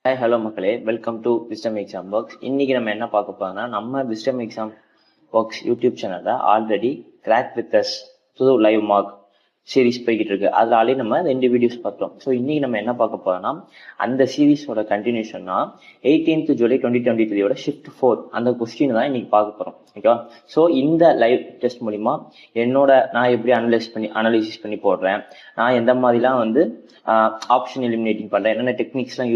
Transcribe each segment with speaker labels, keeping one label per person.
Speaker 1: Hi hello மக்களே, welcome to wisdom exam works. இன்னைக்கு நம்ம என்ன பார்க்க போறோம்னா, நம்ம விஸ்டம் எக்ஸாம் ஒர்க்ஸ் யூடியூப் சேனல்ல ஆல்ரெடி கிராக் வித் அஸ் புது லைவ் மார்க் சீரிஸ் போய்கிட்டு இருக்கு. அதில் ஆல்ரெடி நம்ம 2 வீடியோஸ் பார்த்தோம். ஸோ இன்னைக்கு நம்ம என்ன பார்க்க போறோம்னா, அந்த சீரீஸோட கண்டினியூஷன்னா 18th ஜூலை 2023 ஷிஃப்ட் 4 அந்த கொஸ்டின் தான் இன்னைக்கு பார்க்க போறோம். ஓகேவா? ஸோ இந்த லைவ் டெஸ்ட் மூலிமா நான் எப்படி அனலைசிஸ் பண்ணி போடுறேன், நான் எந்த மாதிரிலாம் ஆப்ஷன் எலிமினேட்டிங் பண்றேன், என்னென்ன டெக்னிக்ஸ்லாம்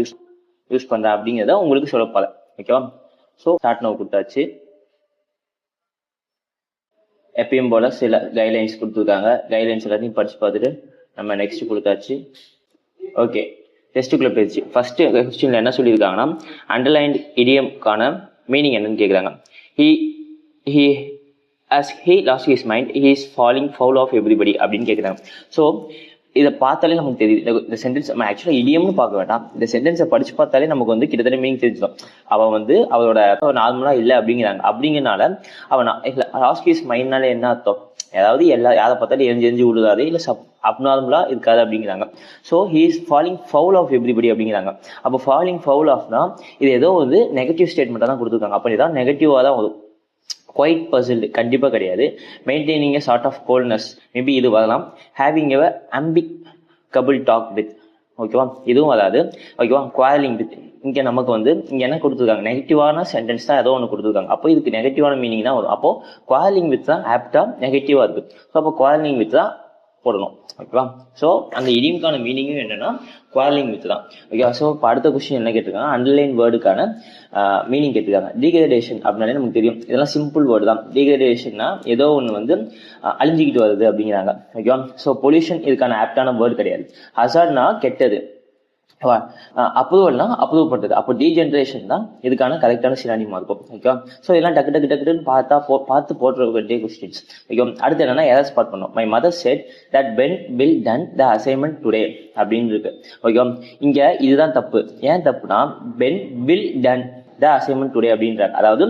Speaker 1: யூஸ் பண்றேன் அப்படிங்கிறத உங்களுக்கு சொல்லப்போல. ஓகேவா? ஸோ ஸ்டார்ட் நவ் கொடுத்தாச்சு. எப்பயும் போல சில கைட்லைன்ஸ் கொடுத்துருக்காங்க. கைட்லைன்ஸ் எல்லாத்தையும் படிச்சு பார்த்துட்டு நம்ம நெக்ஸ்ட் கொடுத்தாச்சு. ஓகே, டெஸ்ட்டுக்குள்ள போயிடுச்சு. ஃபர்ஸ்ட் கொஸ்டின்ல என்ன சொல்லியிருக்காங்கன்னா, அண்டர்லைன்ட் இடியம்கான மீனிங் என்னன்னு கேட்குறாங்க. as he lost his mind, he is falling foul of everybody அப்படின்னு கேட்குறாங்க. ஸோ இதை பார்த்தாலே நமக்கு தெரியுது. இந்த சென்டென்ஸ் நம்ம ஆக்சுவலாக இடியம்னு பார்க்க வேண்டாம், இந்த சென்டென்ஸை படிச்சு பார்த்தாலே நமக்கு கிட்டத்தட்ட மீனிங் தெரிஞ்சிடும். அவளோட நார்மலா இல்லை அப்படிங்கிறனால அவன் லாஸ்ட் ஹிஸ் மைண்ட்னால என்ன அர்த்தம், அதாவது யாரை பார்த்தாலும் எரிஞ்சு விழுதாது, இல்லை அப்நார்மலா இருக்காது அப்படிங்கிறாங்க. So he is falling foul of everybody அப்படிங்கிறாங்க. அப்போ ஃபாலிங் ஃபவுல் ஆஃப்னா இது ஏதோ நெகட்டிவ் ஸ்டேட்மெண்ட்டாக தான் கொடுத்துருக்காங்க. அப்போ இதான் நெகட்டிவாக தான் வரும். குவைட் பர்சன்ட் கண்டிப்பாக கிடையாது. Maintaining a sort of coldness maybe இது வரலாம். Having a amicable talk with, ஓகேவா, இதுவும் வராது. ஓகேவா? குவாரலிங் வித், இங்கே நமக்கு இங்கே என்ன கொடுத்துருக்காங்க, நெகட்டிவான சென்டென்ஸ் தான் ஏதோ ஒன்று கொடுத்துருக்காங்க. அப்போ இதுக்கு நெகட்டிவான மீனிங் தான் வரும். அப்போ குவாரலிங் வித் தான் ஆப்டா நெகட்டிவா இருக்கு. ஸோ அப்போ குவாரலிங் வித் தான் போடணும். ஓகேவா? ஸோ அந்த இடியம்கான மீனிங்கும் என்னன்னா குவாரலிங் வித் தான். ஓகேவா? ஸோ இப்போ அடுத்த கொஸ்டின் என்ன கேட்டிருக்காங்க, அண்டர்லைன் வேர்டுக்கான மீனிங் கேட்டிருக்காங்க. டீக்ரேடேஷன் அப்படின்னாலே நமக்கு தெரியும், இதெல்லாம் சிம்பிள் வேர்டு தான். டீக்ரேடேஷன்னா ஏதோ ஒன்று அழிஞ்சிக்கிட்டு வருது அப்படிங்கிறாங்க. ஓகேவா? ஸோ பொல்யூஷன் இதுக்கான ஆப்டான வேர்டு கிடையாது. ஹசார்ட்னா கெட்டது, அப்ரூவல்னா அப்ரூவ் பண்றது. அப்போ டீஜென்ரேஷன் தான் இதுக்கான கரெக்டான சினானிமா இருக்கும். ஓகேவா? ஸோ இதெல்லாம் டக்குன்னு பார்த்து போட்டுற வேண்டிய கொஸ்டின்ஸ். ஓகே, அடுத்து என்னன்னா எரர் ஸ்பாட் பண்ணோம். My mother said that Ben will done the assignment today அப்படின்னு இருக்கு. ஓகே, இங்க இதுதான் தப்பு. ஏன் தப்புனா, Ben will done the assignment today அப்படின்றாங்க. அதாவது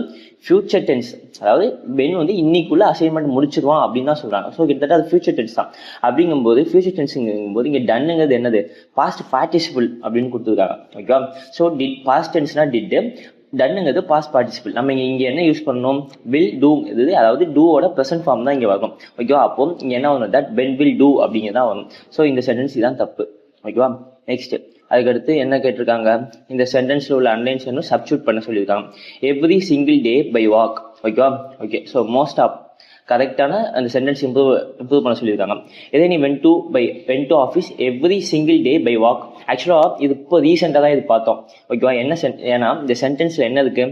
Speaker 1: ஃபியூச்சர் டென்ஸ், அதாவது பென் இன்னைக்குள்ள அசைன்மெண்ட் முடிச்சிருவான் அப்படின்னு தான் சொல்றாங்க. ஸோ கிட்டத்தட்ட அது ஃபியூச்சர் டென்ஸ் தான். அப்படிங்கும்போது ஃபியூச்சர் டென்ஸுங்கும்போது இங்கே டன்னுங்கிறது என்னது, பாஸ்ட் பார்ட்டிசிபிள் அப்படின்னு கொடுத்துருக்காங்க. ஓகேவா? ஸோ பாஸ்ட் டென்ஸ்னா டிட், டன்னுங்கிறது பாஸ்ட் பார்ட்டிசிபிள். நம்ம இங்கே என்ன யூஸ் பண்ணணும், வில் டூ, இது அதாவது டூவோட ப்ரெசன்ட் ஃபார்ம் தான் இங்கே வரும். ஓகேவா? அப்போ இங்கே என்ன வரும், தட் பென் வில் டூ அப்படிங்கிறதான் வரும். ஸோ இந்த சென்டென்ஸ் இதான் தப்பு. ஓகேவா? நெக்ஸ்ட் அதுக்கடுத்து என்ன கேட்டிருக்காங்க, இந்த சென்டென்ஸ்ல உள்ள அன்லைன்ஸ் சப்ஸ்டியூட் பண்ண சொல்லியிருக்காங்க. Every single day by walk. ஓகேவா? ஓகே, ஸோ மோஸ்ட் ஆஃப் கரெக்டான அந்த சென்டென்ஸ் இம்ப்ரூவ் பண்ண சொல்லியிருக்காங்க. இதே நீ went to office every single day by walk. ஆக்சுவலாக இது இப்போ ரீசெண்டாக தான் இது பார்த்தோம். ஓகேவா? ஏன்னா இந்த சென்டென்ஸ்ல என்ன இருக்கு,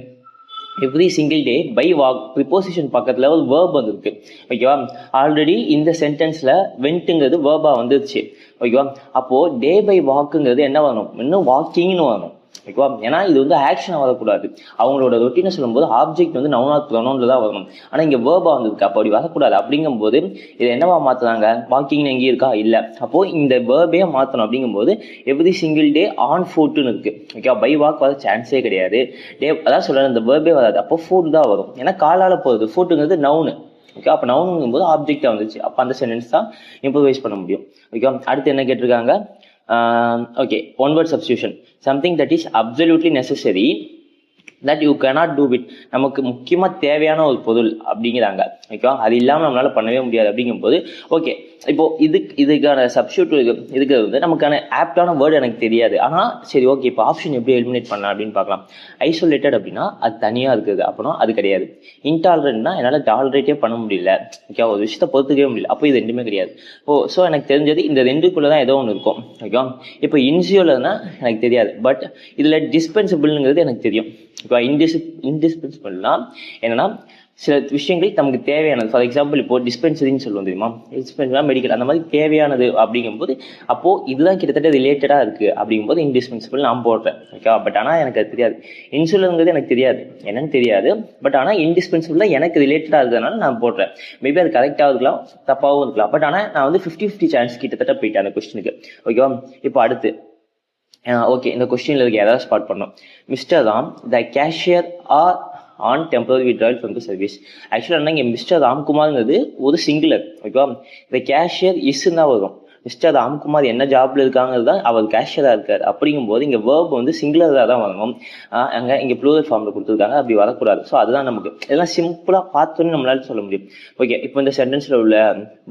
Speaker 1: every single day by walk, preposition பக்கத்துல ஒரு வேர்ப் வந்துருக்கு. ஓகேவா? ஆல்ரெடி இந்த சென்டென்ஸ்ல வென்ட்டுங்கிறது வேர்பா வந்துருச்சு. ஓகேவா? அப்போ டே பை வாக்குங்கிறது என்ன வரணும், இன்னும் வாக்கிங்னு வரணும். ஓகேவா? ஏன்னா இது ஆக்ஷன் வரக்கூடாது. அவங்களோட ரொட்டீனை சொல்லும்போது ஆப்ஜெக்ட் நவுனா ப்ரொனவுன்ல தான் வரணும். ஆனா இங்க வேர்பா வந்திருக்கு, அப்போ அப்படி வரக்கூடாது. அப்படிங்கும்போது இதை என்னவா மாத்துறாங்க, வாக்கிங்னு எங்கேயும் இருக்கா, இல்ல. அப்போ இந்த வேர்பே மாத்தணும். அப்படிங்கும்போது எவ்ரி சிங்கிள் டே ஆன் ஃபுட்னு இருக்கு. ஓகேவா? பை வாக் வர சான்ஸே கிடையாது. அதான் சொல்றேன், இந்த வேர்பே வராது. அப்போ ஃபுட் தான் வரும். ஏன்னா காலால போகுது, ஃபுட்டுங்கிறது நவுனு. ஓகே, அப்போ நவுனுங்கும் போது ஆப்ஜெக்டா வந்துச்சு. அப்போ அந்த சென்டென்ஸ் தான் இம்ப்ரூவைஸ் பண்ண முடியும். ஓகே, அடுத்து என்ன கேட்டிருக்காங்க, okay, one word substitution, something that is absolutely necessary that you cannot do விட். நமக்கு முக்கியமா தேவையான ஒரு பொருள் அப்படிங்கிறாங்க. ஓகேவா? அது இல்லாமல் நம்மளால பண்ணவே முடியாது. அப்படிங்கும்போது ஓகே, இப்போ இதுக்கான சப்ஸ்டியூட் இதுக்கு நமக்கான ஆப்டான வேர்டு எனக்கு தெரியாது. ஆனா சரி, ஓகே, இப்போ ஆப்ஷன் எப்படி எலிமினேட் பண்ணலாம் அப்படின்னு பார்க்கலாம். ஐசோலேட்டட் அப்படின்னா அது தனியா இருக்குது, அப்படின்னா அது கிடையாது. இன்டாலரண்ட்னா என்னால் டாலரேட்டே பண்ண முடியல. ஓகே, ஒரு விஷயத்த பொறுத்துக்கவே முடியல, அப்போ இது ரெண்டுமே கிடையாது. ஸோ எனக்கு தெரிஞ்சது இந்த ரெண்டுக்குள்ளதான் ஏதோ ஒன்று இருக்கும். ஓகே, இப்போ இன்சியோலன்னா எனக்கு தெரியாது, பட் இதுல டிஸ்பென்சிபிள்ங்கிறது எனக்கு தெரியும். இன்டிஸ்பென்சிபிள்னா என்னன்னா சில விஷயங்கள் நமக்கு தேவையானது. ஃபார் எக்ஸாம்பிள் இப்போ டிஸ்பென்சரின்னு சொல்லுவோம் தெரியுமா, டிஸ்பென்சரி மெடிக்கல், அந்த மாதிரி தேவையானது அப்படிங்கும்போது அப்போ இதுதான் கிட்டத்தட்ட ரிலேட்டடா இருக்கு. அப்படிங்கும்போது இன்டிஸ்பென்சிபிள் நான் போடுறேன். ஓகேவா? பட் ஆனா எனக்கு அது தெரியாது, இன்சுலன்ங்கிறது எனக்கு தெரியாது, என்னன்னு தெரியாது. பட் ஆனா இன்டிஸ்பென்சிபிள் எனக்கு ரிலேட்டடா இருக்கிறதுனால நான் போடுறேன். மேபி அது கரெக்டாக இருக்கலாம், தப்பாகவும் இருக்கலாம். பட் ஆனா நான் 50-50 சான்ஸ் கிட்டத்தட்ட போயிட்டேன் அந்த கொஸ்டினுக்கு. ஓகேவா? இப்போ அடுத்து ஓகே, இந்த கொஸ்டின்ல இருக்கு எதாவது ஸ்பாட் பண்ணோம். Mister Ram the cashier are on temporary withdrawal from the service. ஆக்சுவலாக இங்கே மிஸ்டர் ராம்குமார்ங்கிறது ஒரு சிங்குலர். ஓகேவா? இந்த கேஷியர் இஸ்ன்னு தான் வரும். மிஸ்டர் ராம்குமார் என்ன ஜாப்ல இருக்காங்கிறது தான் அவர் கேஷியராக இருக்கார். அப்படிங்கும்போது இங்கே வேர்ப் வந்து சிங்குலராக தான் வரணும். அங்கே இங்கே ப்ளூரல் ஃபார்மில் கொடுத்துருக்காங்க, அப்படி வரக்கூடாது. ஸோ அதுதான் நமக்கு இதெல்லாம் சிம்பிளாக பார்த்தோன்னு நம்மளால சொல்ல முடியும். ஓகே, இப்போ இந்த சென்டென்ஸில் உள்ள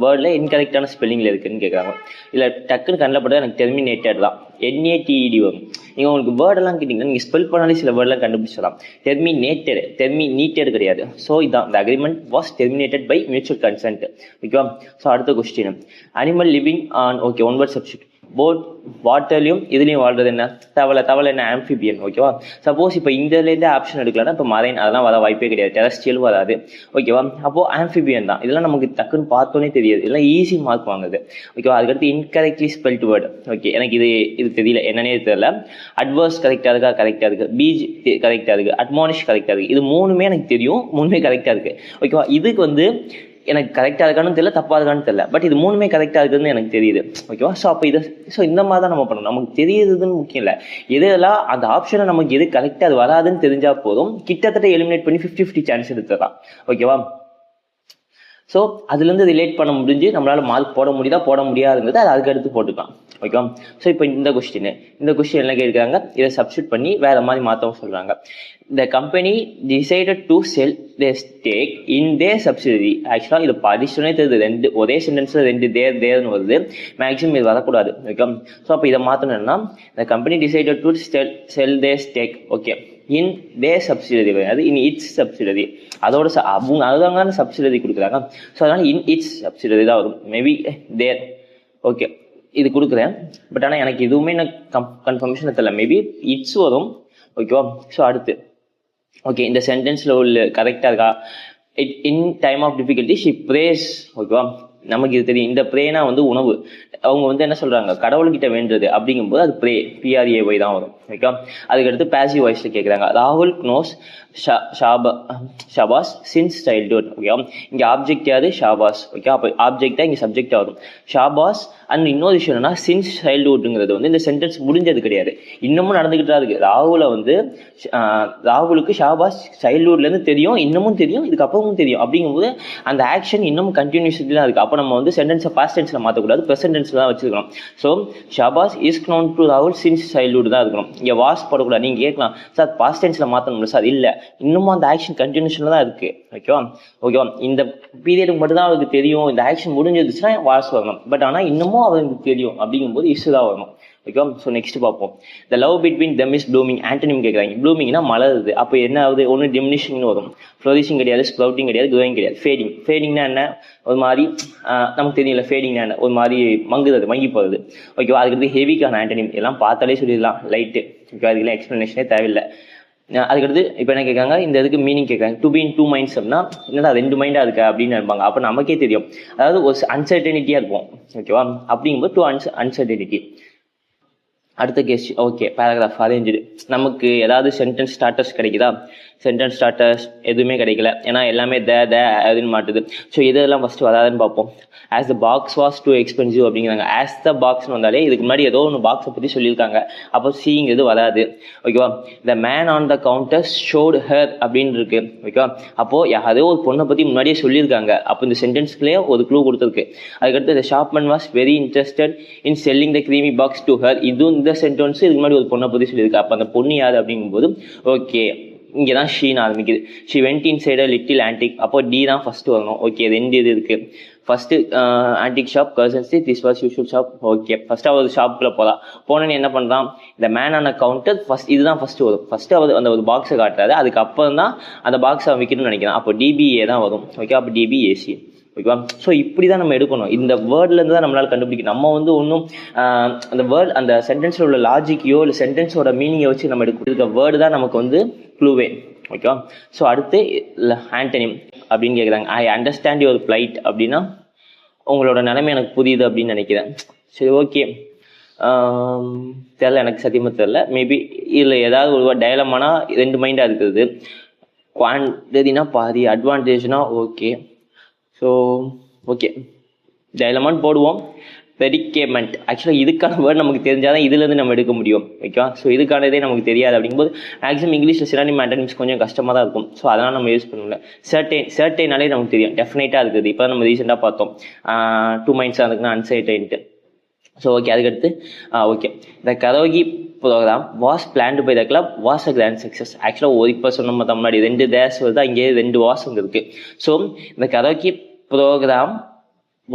Speaker 1: வேர்டில் இன்கரெக்டான ஸ்பெல்லிங்கில் இருக்குன்னு கேட்குறாங்க. இல்லை டக்குன்னு கண்ணில் பட்டது எனக்கு டெர்மினேட்டட் தான், NATED வரும். நீங்கள் உங்களுக்கு வேர்டெல்லாம் கேட்டிங்கன்னா நீங்கள் ஸ்பெல் பண்ணாலே சில வேர்டெலாம் கண்டுபிடிச்சிடலாம். டெர்மினேட்டட் கிடையாது. ஸோ இதான் the agreement was terminated by mutual consent. ஓகேவா? ஸோ அடுத்த question, animal living on, okay, one word substitute. Both வாட்டர்லையும் இதுலையும் வாழ்றது என்ன? தவளை என்ன? ஆம்பிபியன். ஓகேவா? சப்போஸ் இப்போ இந்தியாவிலேருந்து ஆப்ஷன் எடுக்கலாம்னா இப்போ மரைன் அதெல்லாம் வர வாய்ப்பே கிடையாது, டெரஸ்ட்ரியல் வராது. ஓகேவா? அப்போ ஆம்பிபியன் தான். இதெல்லாம் நமக்கு டக்குன்னு பார்த்தோன்னே தெரியாது, இதெல்லாம் ஈஸி மார்க் வாங்குது. ஓகேவா? அதுக்கடுத்து இன்கரெக்ட்லி ஸ்பெல்ட் வேர்டு. ஓகே, எனக்கு இது தெரியல, என்னன்னே தெரியல. அட்வர்ஸ் கரெக்டாக இருக்கா? கரெக்டாக இருக்குது. பீச் கரெக்டாக இருக்குது. அட்மானிஷ் கரெக்டாக இருக்குது. இது மூணுமே எனக்கு தெரியும், மூணுமே கரெக்டாக இருக்குது. ஓகேவா? இதுக்கு வந்து எனக்கு கரெக்டாக இருக்கான்னு தெரியல, தப்பாக இருக்கான்னு தெரியல, பட் இது மூணுமே கரெக்டாக இருக்குதுன்னு எனக்கு தெரியுது. ஓகேவா? ஸோ அப்போ இந்த மாதிரி தான் நம்ம பண்ணணும். நமக்கு தெரியுதுன்னு முக்கியம் இல்லை, எதெல்லாம் அந்த ஆப்ஷனை நமக்கு எது கரெக்டாக அது வராதுன்னு தெரிஞ்சால் போதும், கிட்டத்தட்ட எலிமினேட் பண்ணி 50-50 சான்ஸ் எடுத்துடலாம். ஓகேவா? ஸோ அதுலேருந்து ரிலேட் பண்ண முடிஞ்சு நம்மளால் மார்க் போட முடியாதுங்கிறது அது அதுக்கு அடுத்து போட்டுக்கலாம். ஓகேவா? ஸோ இப்போ இந்த கொஸ்டின் என்ன கேட்குறாங்க, இதை சப்ஸ்டியூட் பண்ணி வேறு மாதிரி மாற்றவும் சொல்கிறாங்க. The company decided to sell their stake in their subsidiary. ஆக்சுவலாக இது படிச்சோன்னே தெரியுது, ஒரே சென்டென்ஸில் தேர்னு வருது, மேக்ஸிமம் இது வரக்கூடாது. ஓகே, ஸோ அப்போ இதை மாற்றணும்னா the company decided to sell their stake, okay, in their subsidiary, அது இன் இட்ஸ் சப்சிடரி. அதோட அவங்க அதுதாங்க சப்சிடரி கொடுக்குறாங்க. ஸோ அதனால் இன் இட்ஸ் சப்சிடரி தான் வரும். மேபி தேர். ஓகே, இது கொடுக்குறேன், பட் ஆனால் எனக்கு எதுவுமே எனக்கு கன்ஃபர்மேஷன் தெரியல, மேபி இட்ஸ் வரும். ஓகேவா? ஸோ அடுத்து, ஓகே, இந்த சென்டென்ஸில் உள்ள கரெக்டாக இருக்கா? In time of difficulty she prays. ஓகேவா? நமக்கு இது தெரியும், இந்த ப்ரேனா வந்து உணவு. அவங்க வந்து என்ன சொல்கிறாங்க, கடவுள்கிட்ட வேண்டுறது அப்படிங்கும்போது அது PRAY தான் வரும். ஓகே, அதுக்கடுத்து பேசிவ் வாய்ஸில் கேட்குறாங்க, ராகுல் knows Shahbaz since childhood. Okay, இங்கே ஆப்ஜெக்ட் யாரு? ஷாபாஸ். ஓகே, அப்போ ஆப்ஜெக்டாக இங்கே சப்ஜெக்டாக வரும் ஷாபாஸ். அண்ட் இன்னொரு விஷயம் என்னன்னா, சின்ஸ் சைல்டுஹுட்ங்கிறது வந்து இந்த சென்டென்ஸ் முடிஞ்சது கிடையாது, இன்னமும் நடந்துகிட்டு தான் இருக்குது. ராகுலுக்கு ஷாபாஸ் சைல்டுஹுட்லேருந்து தெரியும், இன்னமும் தெரியும், இதுக்கப்புறமும் தெரியும். அப்படிங்கும்போது அந்த ஆக்ஷன் இன்னமும் கண்டினியூஸ்லி தான் இருக்குது. அப்போ நம்ம வந்து சென்டென்ஸை பாஸ்ட் டென்ஸில் மாற்றக்கூடாது, ப்ரெசென்ட் டென்ஸில் தான் வச்சுருக்கணும். So Shahbaz is known to ராகுல் சின்ஸ் சைல்டுஹுட் தான் இருக்கணும். இங்கே வாஸ் போடக்கூடாது. நீங்கள் கேட்கலாம், சார் பாஸ்ட் டென்ஸில் மாற்றணும்ல சார்? இல்லை, இன்னமும் அந்த ஆக்ஷன் கண்டினியூஷனில் தான் இருக்குது. ஓகேவா? இந்த பீரியடுக்கு மட்டும் தான் அவருக்கு தெரியும், இந்த ஆக்ஷன் முடிஞ்சிருச்சுன்னா வாஸ் வரணும், பட் ஆனால் இன்னமும் அவருக்கு தெரியும் அப்படிங்கும்போது இஷ்யூ தான் வரணும். ஓகேவா? ஸோ நெக்ஸ்ட் பார்ப்போம். The love between them is blooming. Antonym கேட்குறாங்க. ப்ளூமிங்னா மலருது, அப்போ என்ன ஆகுது? ஒன்று டிமினிஷிங்னு வரும், ஃப்ளோரிஷிங் கிடையாது, ஸ்ப்ரவுட்டிங் கிடையாது, க்ரோயிங் கிடையாது. ஃபேடிங்னா என்ன? ஒரு மாதிரி நமக்கு தெரியல. ஃபேடிங்னா என்ன? ஒரு மாதிரி மங்கி போகிறது. ஓகேவா? அதுக்கடுத்து ஹெவிக்கான ஆண்டனிம் எல்லாம் பார்த்தாலே சொல்லிடலாம், லைட்டு. ஓகே, அதுக்கெல்லாம் எக்ஸ்ப்ளனேஷனே தேவையில்லை. அதுக்கடுத்து இப்போ என்ன கேட்காங்க, இந்த இதுக்கு மீனிங் கேட்குறாங்க. To be in two minds அப்படின்னா என்னடா 2 மைண்டாக இருக்கா அப்படின்னு நினைப்பாங்க. அப்போ நமக்கே தெரியும், அதாவது ஒரு அன்சர்டனிட்டியாக இருக்கும். ஓகேவா? அப்படிங்கும்போது டூ அன்சர்டனிட்டி. அடுத்த கேஸ். Okay, paragraph arrange. நமக்கு ஏதாவது சென்டென்ஸ் ஸ்டார்டர்ஸ் கிடைக்குதா? சென்டென்ஸ் ஸ்டார்டர்ஸ் எதுவுமே கிடைக்கல, ஏன்னா எல்லாமே அப்படின்னு மாட்டுது. ஸோ இதெல்லாம் ஃபஸ்ட்டு வராதுன்னு பார்ப்போம். As the box was two expensive அப்படிங்கிறாங்க. ஆஸ் த பாக்ஸ்னு வந்தாலே இதுக்கு முன்னாடி ஏதோ ஒன்று பாக்ஸை பற்றி சொல்லியிருக்காங்க, அப்போ சீங்கிறது வராது. ஓகேவா? The man on the counter showed her அப்படின்னு இருக்கு. ஓகேவா? அப்போது யாரோ ஒரு பொண்ணை பற்றி முன்னாடியே சொல்லியிருக்காங்க, அப்போ இந்த சென்டென்ஸ்லேயே ஒரு க்ளூ கொடுத்துருக்கு. அதுக்கடுத்து the shopman was very interested in selling the creamy box to her. இதுவும் இந்த சென்டென்ஸ் இதுக்கு முன்னாடி ஒரு பொண்ணை பற்றி சொல்லியிருக்கு, அப்போ அந்த பொண்ணு யார் அப்படிங்கும்போது ஓகே இங்கே தான் ஷீன் ஆரம்பிக்குது. She went inside little antique, அப்போ டி தான் ஃபஸ்ட்டு வரணும். ஓகே, 2 இது இருக்குது. ஃபஸ்ட்டு ஆன்டிக் ஷாப், கர்சன்ஸ், this was usual shop. Okay, first அவர் ஷாப்புக்குள்ளே போகலாம். போனோன்னு என்ன பண்ணுறான், இந்த மேன் ஆன கவுண்டர் இதுதான் ஃபஸ்ட்டு வரும். ஃபஸ்ட்டு அவர் அந்த ஒரு பாக்ஸை காட்டுறாரு, அதுக்கப்புறம் தான் அந்த பாக்ஸை விற்கணும்னு நினைக்கிறேன். அப்போ DBA தான் வரும். ஓகே, அப்போ DBAC. ஓகேவா? ஸோ இப்படி தான் நம்ம எடுக்கணும். இந்த வேர்ட்லேருந்து தான் நம்மளால் கண்டுபிடிக்கணும். நம்ம வந்து ஒன்றும் அந்த வேர்ட் அந்த சென்டென்ஸில் உள்ள லாஜிக்கையோ இல்லை சென்டென்ஸோட மீனிங்கை வச்சு நம்ம எடுக்க வேர்டு தான் நமக்கு வந்து க்ளூவே. ஓகேவா? ஸோ அடுத்து ஆண்டனிம் அப்படின்னு கேட்குறாங்க. ஐ அண்டர்ஸ்டாண்ட் யுவர் ப்ளைட் அப்படின்னா உங்களோட நிலைமை எனக்கு புரியுது அப்படின்னு நினைக்கிறேன். சரி, ஓகே, தெரில, எனக்கு சத்தியமாக தெரில. மேபி இதில் ஏதாவது ஒரு டயலமானா 2 மைண்டாக இருக்குது. குவான்டிட்டினா பாதி, அட்வான்டேஜ்னா ஓகே. ஸோ ஓகே, டயலமான் போடுவோம். பெரிகேமெண்ட், ஆக்சுவலாக இதுக்கான வேர்டு நமக்கு தெரிஞ்சால் தான் இதுலேருந்து நம்ம எடுக்க முடியும். ஓகேவா? ஸோ இதுக்கானதே நமக்கு தெரியாது அப்படிங்கும்போது மேக்ஸிமம் இங்கிலீஷில் சினானிம் ஆண்டனிம்ஸ் கொஞ்சம் கஷ்டமாக தான் இருக்கும். ஸோ அதனால் நம்ம யூஸ் பண்ணல. சர்டைனாலே நமக்கு தெரியும், டெஃபினட்டாக இருக்குது. இப்போ தான் நம்ம ரீசெண்டாக பார்த்தோம், 2 மைண்ட்ஸாக இருக்குன்னா அன்சர்டைன்ட்டு. ஸோ ஓகே, அதுக்கடுத்து okay, the karaoke program was planned by the club was a grand success. ஆக்சுவலாக ஒரு இப்போ சொன்ன முன்னாடி 2 டேஸ் வருது, அங்கேயே 2 வாஸ் இருக்குது. ஸோ இந்த karaoke program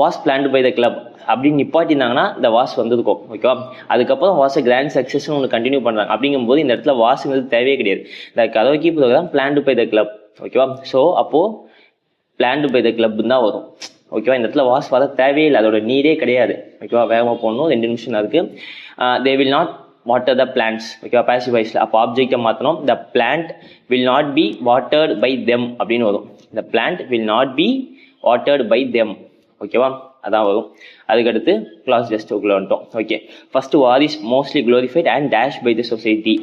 Speaker 1: was planned by the club அப்படின்னு நிப்பாட்டினாங்கன்னா இந்த வாஸ் வந்திருக்கும். ஓகேவா, அதுக்கப்புறம் வாஸ் அ கிராண்ட் சக்ஸஸ்னு ஒன்று கண்டினியூ பண்ணுறாங்க. அப்படிங்கும்போது இந்த இடத்துல வாஸுங்கிறது தேவையே கிடையாது. இந்த karaoke program planned by the club. ஓகேவா, ஸோ அப்போது பிளான்டு பை த கிளப்னு தான் வரும். ஓகேவா, இந்த இடத்துல வாஸ் வர தேவையே இல்லை, அதோட நீடே கிடையாது. ஓகேவா, வேகமாக போடணும், 2 நிமிஷம் இருக்குது. They will not water the plants. ஓகேவா, பாசிவ் வாய்ஸில். அப்போ ஆப்ஜெக்டை மாற்றணும். The plant will not be watered by them அப்படின்னு வரும். The plant will not be watered by them. ஓகேவா, அதான் வரும். அதுக்கடுத்து கிளாஸ் ஜஸ்ட்டுக்குள்ள வந்துட்டோம். Okay, first war is mostly glorified and dash by the society.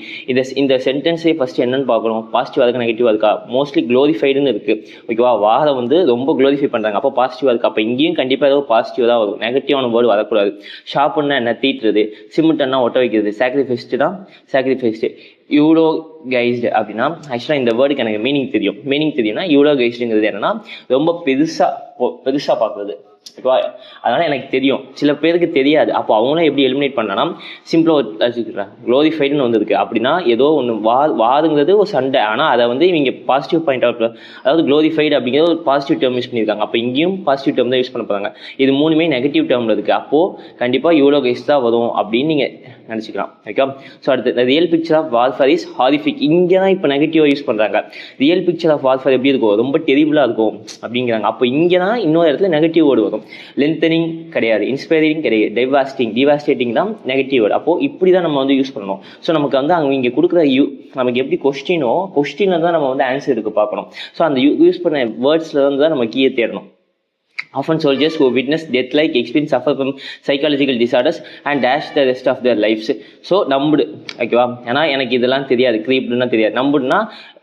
Speaker 1: இந்த சென்டென்ஸே ஃபர்ஸ்ட் என்னன்னு பார்க்கணும், பாசிட்டிவாக இருக்கா நெகட்டிவாக இருக்கா. மோஸ்ட்லி க்ளோரிஃபைடுன்னு இருக்கு. ஓகேவா, வாரை வந்து ரொம்ப க்ளோரிஃபை பண்ணுறாங்க, அப்போ பாசிட்டிவாக இருக்கு. அப்போ இங்கேயும் கண்டிப்பாக ஏதோ பாசிட்டிவ் தான் வரும், நெகட்டிவான வேர்டு வரக்கூடாது. ஷாப்புன்னா என்ன, தீட்டுறது. சிமெண்ட்னா ஒட்ட வைக்கிறது. சாக்ரிஃபைஸ்டு தான் சாக்ரிஃபைஸ்டு. யூடோ கைஸ்டு அப்படின்னா ஆக்சுவலாக இந்த வேர்டுக்கு எனக்கு மீனிங் தெரியும்னா யூடோ கைஸ்டுங்கிறது என்னன்னா ரொம்ப பெருசாக பார்க்குறது. ஓகேவா, அதனால எனக்கு தெரியும், சில பேருக்கு தெரியாது. அப்போ அவங்களும் எப்படி எலிமினேட் பண்ணனா சிம்பிளாக வச்சுக்கிறேன். க்ளோரிஃபைடுன்னு வந்துருக்கு அப்படின்னா ஏதோ ஒன்று வாதுங்கிறது ஒரு சண்டை, ஆனால் அதை வந்து இவங்க பாசிட்டிவ் பாயிண்ட் அவுட், அதாவது க்ளோரிஃபைடு அப்படிங்கிறது ஒரு பாசிட்டிவ் டேர்ம் யூஸ் பண்ணியிருக்காங்க. அப்போ இங்கேயும் பாசிட்டிவ் டேர்ம் தான் யூஸ் பண்ண போகிறாங்க. இது மூணுமே நெகட்டிவ் டேர்மில் இருக்குது. அப்போது கண்டிப்பாக யூடோ கைஸ் தான் வரும் அப்படின்னு நீங்கள் நினச்சிக்கலாம். ஓகே, ஸோ அடுத்து real picture of warfare is horrific. இங்கே தான் இப்போ நெகட்டிவாக யூஸ் பண்ணுறாங்க. ரியல் பிக்சர் ஆஃப் வார்ஃபேர் எப்படி இருக்கும், ரொம்ப டெரிபிளாக இருக்கும் அப்படிங்கிறாங்க. அப்போ இங்கே தான் இன்னொரு இடத்துல நெகட்டிவ் வேர்டு வரும். லென்த்தனிங் கிடையாது, இன்ஸ்பைரிங் கிடையாது, டிவாஸ்டேட்டிங் தான் நெகட்டிவ் வேர்டு. அப்போது இப்படி தான் நம்ம வந்து யூஸ் பண்ணணும். ஸோ நமக்கு வந்து அங்கே இங்கே கொடுக்குற நமக்கு எப்படி கொஸ்டினில் தான் நம்ம வந்து ஆன்சர் இருக்கு பார்க்கணும். ஸோ அந்த யூஸ் பண்ண வேர்ட்ஸில் வந்து தான் நம்ம கீயை தேடணும். Often soldiers who witness death-like experience suffer from psychological disorders and dash the rest of their lives. So நம்புடு. ஓகேவா, ஏன்னா எனக்கு இதெல்லாம் தெரியாது, கிரீப்டுன்னா தெரியாது. நம்புடுனா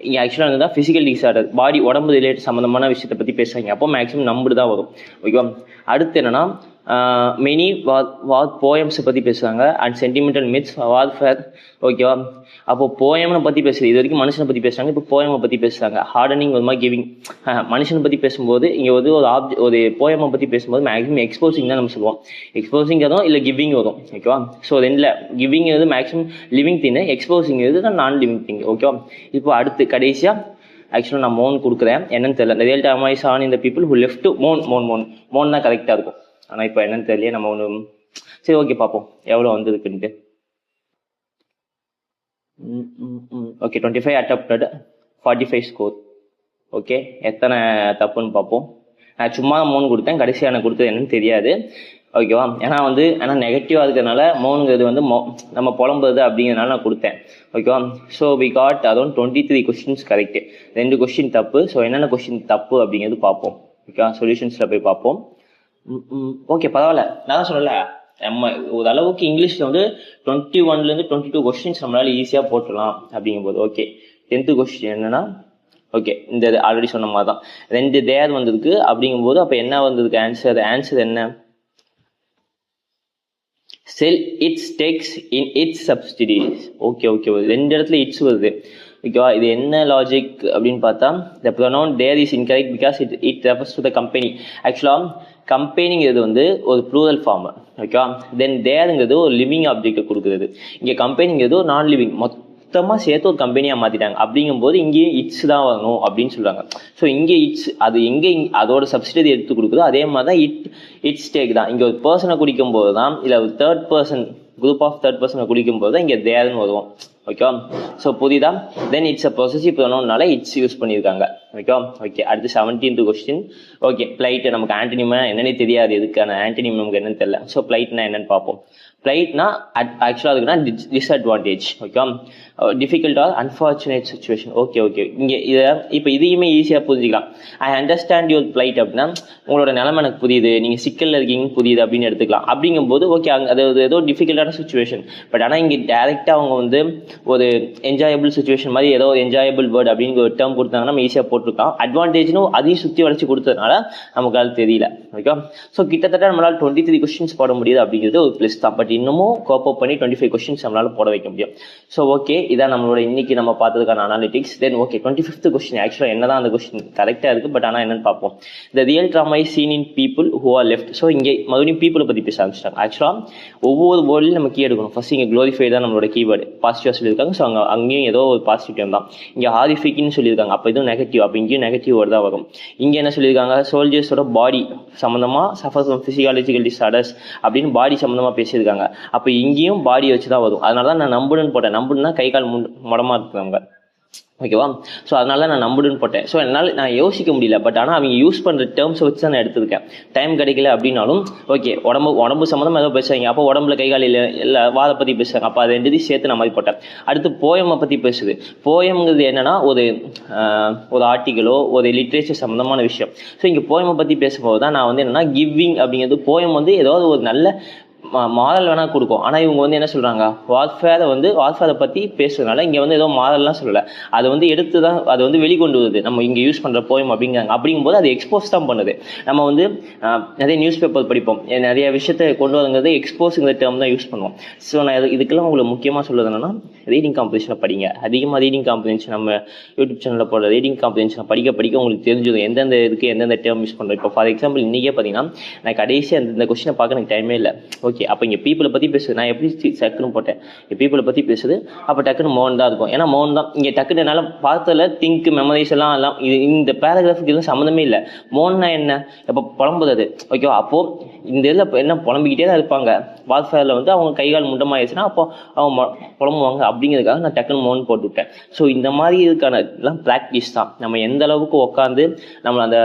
Speaker 1: இங்கே ஆக்சுவலாக வந்து ஃபிசிக்கல் டிசார்டர், பாடி உடம்பு ரிலேட்டட் சம்மந்தமான விஷயத்தை பற்றி பேசுகிறாங்க. அப்போ மேக்ஸிமம் நம்புடு தான் வரும். ஓகேவா, அடுத்து என்னன்னா மெனி வார் போயம்ஸை பற்றி பேசுகிறாங்க அண்ட் சென்டிமெண்டல் மித்ஸ் வார்ஃபேர். ஓகேவா, அப்போது போயம்னை பற்றி பேசுகிறது. இது வரைக்கும் மனுஷனை பற்றி பேசுகிறாங்க, இப்போ போயமை பற்றி பேசுகிறாங்க. ஹார்டனிங் ஒரு மாதிரி கிவிங். மனுஷனை பற்றி பேசும்போது இங்கே வந்து ஒரு போயமை பற்றி பேசும்போது மேக்ஸிமம் எக்ஸ்போசிங் தான் நம்ம சொல்லுவோம். எக்ஸ்போசிங் வரும், இல்லை கிவிங் வரும். ஓகேவா, ஸோ ரெண்டில் கிவிங் வந்து மேக்ஸிமம் லிவிங் திங்கு, எக்ஸ்போசிங் தான் நான் லிவிங் திங். ஓகேவா, இப்போ அடுத்து கடைசியாக ஆக்சுவலாக நான் மோன் கொடுக்குறேன். என்னன்னு தெரியல, ரியல் டைம் ஐஸ் ஆன் இந்த பீப்புள் ஹூ லெஃப்ட் டு மோன் தான் கரெக்டாக இருக்கும். ஆனால் இப்போ என்னன்னு தெரியல, நம்ம ஒன்று சரி ஓகே பார்ப்போம் எவ்வளோ வந்துருக்குன்ட்டு. Okay, 25 attempted, 45 score. ஓகே, எத்தனை தப்புன்னு பார்ப்போம். நான் சும்மா மோன் கொடுத்தேன், கடைசியாக எனக்கு கொடுத்தது என்னன்னு தெரியாது. ஓகேவா, ஏன்னா நெகட்டிவாக இருக்கிறதுனால மோனுங்கிறது வந்து நம்ம புலம்புறது அப்படிங்கிறதுனால நான் கொடுத்தேன். ஓகேவா, so we got around 23 questions correct, 2 question தப்பு. ஸோ என்னென்ன கொஸ்டின் தப்பு அப்படிங்கிறது பார்ப்போம். ஓகேவா, சொல்யூஷன்ஸில் போய் பார்ப்போம். ஓகே, பரவாயில்ல, நான் தான் சொல்லல, நம்ம ஓரளவுக்கு இங்கிலீஷில் வந்து 21லேருந்து 22 கொஸ்டின்ஸ் நம்மளால ஈஸியாக போட்டுடலாம் அப்படிங்கும்போது. ஓகே, 10th கொஸ்டின் என்னன்னா, ஓகே இந்த ஆல்ரெடி சொன்ன மாதிரி தான் 2 தேர் வந்திருக்கு அப்படிங்கும்போது அப்போ என்ன வந்திருக்கு ஆன்சர் என்ன, sell its takes in its subsidies. Okay 2 இடத்துல இட்ஸ் வருது. ஓகேவா, இது என்ன லாஜிக் அப்படின்னு பார்த்தா, the pronoun their is incorrect because it refers to the company. ஆக்சுவலாக கம்பெனிங்கிறது வந்து ஒரு ப்ளூரல் ஃபார்ம். ஓகேவா, தென் தேருங்கிறது ஒரு லிவிங் ஆப்ஜெக்டை கொடுக்குறது. இங்கே கம்பெனிங்கிறது ஒரு நான் லிவிங், மொத்தமாக சேர்த்து ஒரு கம்பெனியாக மாற்றிட்டாங்க. அப்படிங்கும்போது இங்கேயும் இட்ஸ் தான் வரணும் அப்படின்னு சொல்கிறாங்க. ஸோ இங்கே இட்ஸ் அது எங்கே அதோட சப்சிடரி எடுத்து கொடுக்குதோ அதே மாதிரி தான் இட்ஸ் டேக் தான். இங்கே ஒரு பர்சனை குடிக்கும் போது தான், இல்லை ஒரு third person group of third பர்சனை குடிக்கும் போது தான் இங்கே தேர்னு வருவோம். ஓகேவா, ஸோ புரியுதா, தென் இட்ஸ் அ பொசசிவ் ப்ரொனவுன்னால இட்ஸ் யூஸ் பண்ணியிருக்காங்க. ஓகேவா, ஓகே அடுத்து 17th கொஸ்டின். ஓகே, பிளைட்டு நமக்கு ஆன்டனிமா என்னன்னே தெரியாது, எதுக்கான ஆன்டனிம் நமக்கு என்னன்னு தெரியல. ஸோ பிளைட்னா என்னன்னு பார்ப்போம். பிளைட்னா ஆக்சுவலாக அதுக்குன்னா டிஸ்அட்வான்டேஜ். ஓகேவா, difficult R unfortunate situation. Okay இப்போ இதையுமே ஈஸியாக புரிஞ்சிக்கலாம். ஐ அண்டர்ஸ்டாண்ட் யுவர் பிளைட் அப்படின்னா உங்களோட நிலைமை எனக்கு புரியுது, நீங்கள் சிக்கலில் இருக்கீங்கன்னு புரியுது அப்படின்னு எடுத்துக்கலாம். அப்படிங்கும்போது ஓகே, அது ஏதோ டிஃபிகல்ட்டான சுச்சுவேஷன். பட் ஆனால் இங்கே டேரெக்டாக அவங்க வந்து ஒரு என்ஜாயபிள் சுச்சுவேஷன் மாதிரி ஏதோ ஒரு என்ஜாயபிள் வேர்ட் அப்படின்னு ஒரு டேர்ம் கொடுத்தாங்கன்னா நம்ம ஈஸியாக போட்டிருக்கலாம். அட்வான்டேஜ்னு அதையும் சுற்றி வளைச்சு கொடுத்ததுனால நமக்கு அது தெரியல. ஓகே, ஸோ கிட்டத்தட்ட நம்மளால் 23 கொஸ்டின்ஸ் போட முடியுது அப்படிங்கிறது ஒரு ப்ளஸ் தான். பட் இன்னமும் கோப் அப் பண்ணி 25 கொஸ்டின்ஸ் நம்மளால போட வைக்க முடியும். ஸோ ஓகே, இதான் நம்மளோட இன்னைக்கு நம்ம பார்த்ததுக்கான analytics. Then okay, 25th question ஆக்சுவலாக என்னதான் அந்த கொஸ்டின் கரெக்டாக இருக்குது, பட் ஆனால் என்னன்னு பார்ப்போம். The real drama is scene in people who are left. So இங்கே மறுபடியும் பீப்புளை பற்றி பேச ஆரம்பிச்சிட்டாங்க. ஆக்சுவலாக ஒவ்வொரு வேர்ட்லையும் நம்ம கீ எடுக்கணும். ஃபர்ஸ்ட் இங்கே க்ளோரிஃபை தான் நம்மளோட கீவேர்டு, பாசிட்டிவாக சொல்லியிருக்காங்க. ஸோ அங்கேயும் ஏதோ ஒரு பாசிட்டிவ் தான். இங்கே ஹாரிஃபிக்னு சொல்லியிருக்காங்க, அப்போ இதுவும் நெகட்டிவ், அப்போ இங்கேயும் நெகட்டிவ் வேர்டு தான் வரும். இங்கே என்ன சொல்லியிருக்காங்க, சோல்ஜர்ஸோட பாடி சம்மந்தமாக சஃபர்ஸ் ஃப்ரம் ஃபிசியாலஜிக்கல் டிஸார்டர்ஸ் அப்படின்னு பாடி சம்மந்தமாக பேசியிருக்காங்க. அப்போ இங்கேயும் பாடி வச்சு தான் வரும். அதனால தான் நான் நம்புடுன்னு போட்டேன். நம்புடுன்னா கை கால் முடமா இருக்கிறவங்க. ஓகேவா, ஸோ அதனால நான் நம்புடுன்னு போட்டேன். ஸோ என்னால் நான் யோசிக்க முடியல, பட் ஆனால் அவங்க யூஸ் பண்ணுற டேர்ம்ஸை வச்சு தான் நான் எடுத்திருக்கேன். டைம் கிடைக்கல அப்படின்னாலும் ஓகே, உடம்பு சம்மந்தமாக ஏதோ பேசுவாங்க, அப்போ உடம்புல கை கால் இல்லை வாதை பற்றி பேசுவாங்க, அப்போ அதை ரெண்டு சேர்த்து நான் மாதிரி போட்டேன். அடுத்து போயமை பற்றி பேசுது. போயம்ங்கிறது என்னன்னா ஒரு ஆர்டிகளோ ஒரு லிட்ரேச்சர் சம்மந்தமான விஷயம். ஸோ இங்கே போயமை பற்றி பேசும்போது தான் நான் என்னன்னா கிவிங் அப்படிங்கிறது போயம் ஏதாவது ஒரு நல்ல மாரல் வேணா கொடுக்கும். ஆனால் இவங்க என்ன சொல்றாங்க, வார்ஃபேரை பற்றி பேசுறதுனால இங்கே ஏதோ மாரல்லாம் சொல்லலை, அது எடுத்து தான் அது வெளிக்கொண்டு வருது நம்ம இங்கே யூஸ் பண்ணுற போயம் அப்படிங்கிறாங்க. அப்படிங்கும்போது அது எக்ஸ்போஸ் தான் பண்ணுது. நம்ம நிறைய நியூஸ் பேப்பர் படிப்போம், நிறைய விஷயத்தை கொண்டு வரங்கிறது எக்ஸ்போஸுங்கிற டேர்ம் தான் யூஸ் பண்ணுவோம். ஸோ நான் இதுக்கெல்லாம் உங்களுக்கு முக்கியமாக சொல்லுறது என்னன்னா, ரீடிங் காம்படிஷனை படிங்க. அதிகமாக ரீடிங் காம்படிஷன் நம்ம யூடியூப் சேனலில் போடுற ரீடிங் காம்படிஷனை படிக்க உங்களுக்கு தெரிஞ்சிடும் எந்தெந்த இதுக்கு எந்தெந்த டேர்ம் யூஸ் பண்ணுறோம். இப்போ ஃபார் எக்ஸாம்பிள் இன்றைக்கே பார்த்தீங்கன்னா நான் கடைசியாக இந்த கொஸ்டினை பார்க்க எனக்கு டைமே இல்லை. ஓகே, அப்போ இங்கே பீப்புளை பற்றி பேசுது, நான் எப்படி டக்குன்னு போட்டேன், பீப்புளை பற்றி பேசுது, அப்போ டக்குன்னு மோன் தான் இருக்கும். ஏன்னா மோன் தான் இங்கே டக்குன்னு என்னால் பார்த்ததில் திங்க் மெமரிஸ் எல்லாம் இது இந்த பேராகிராஃபுக்கு எதுவும் சம்மந்தமே இல்லை. மோன்னா என்ன, இப்போ புலம்புறது. ஓகேவா, அப்போது இந்த இதில் என்ன புலம்பிக்கிட்டே தான் இருப்பாங்க. வார்ஃபேரில் அவங்க கைகால் முண்டமாயிடுச்சுன்னா அப்போ அவங்க புலம்புவாங்க. அப்படிங்கிறதுக்காக நான் டக்குன்னு மோன் போட்டு விட்டேன். ஸோ இந்த மாதிரி இதுக்கான எல்லாம் ப்ராக்டிஸ் தான். நம்ம எந்த அளவுக்கு உட்காந்து நம்ம அந்த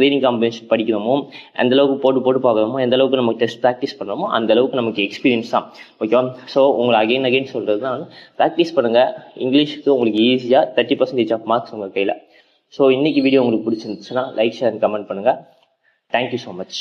Speaker 1: ரீடிங் காம்படிஷன் படிக்கிறோமோ, அந்த அளவுக்கு போட்டு பார்க்குறோமோ, எந்த அளவுக்கு நமக்கு டெஸ்ட் ப்ராக்டிஸ் பண்ணுறோமோ அந்த அளவுக்கு நமக்கு எக்ஸ்பீரியன்ஸ் தான். ஓகேவா, ஸோ உங்களை அகைன் சொல்கிறது தான், ப்ராக்டிஸ் பண்ணுங்கள். இங்கிலீஷுக்கு உங்களுக்கு ஈஸியாக 30% ஆஃப் மார்க்ஸ் உங்கள் கையில். ஸோ இன்றைக்கி வீடியோ உங்களுக்கு பிடிச்சிருந்துச்சுன்னா லைக், ஷேர், கமெண்ட் பண்ணுங்கள். Thank you so much.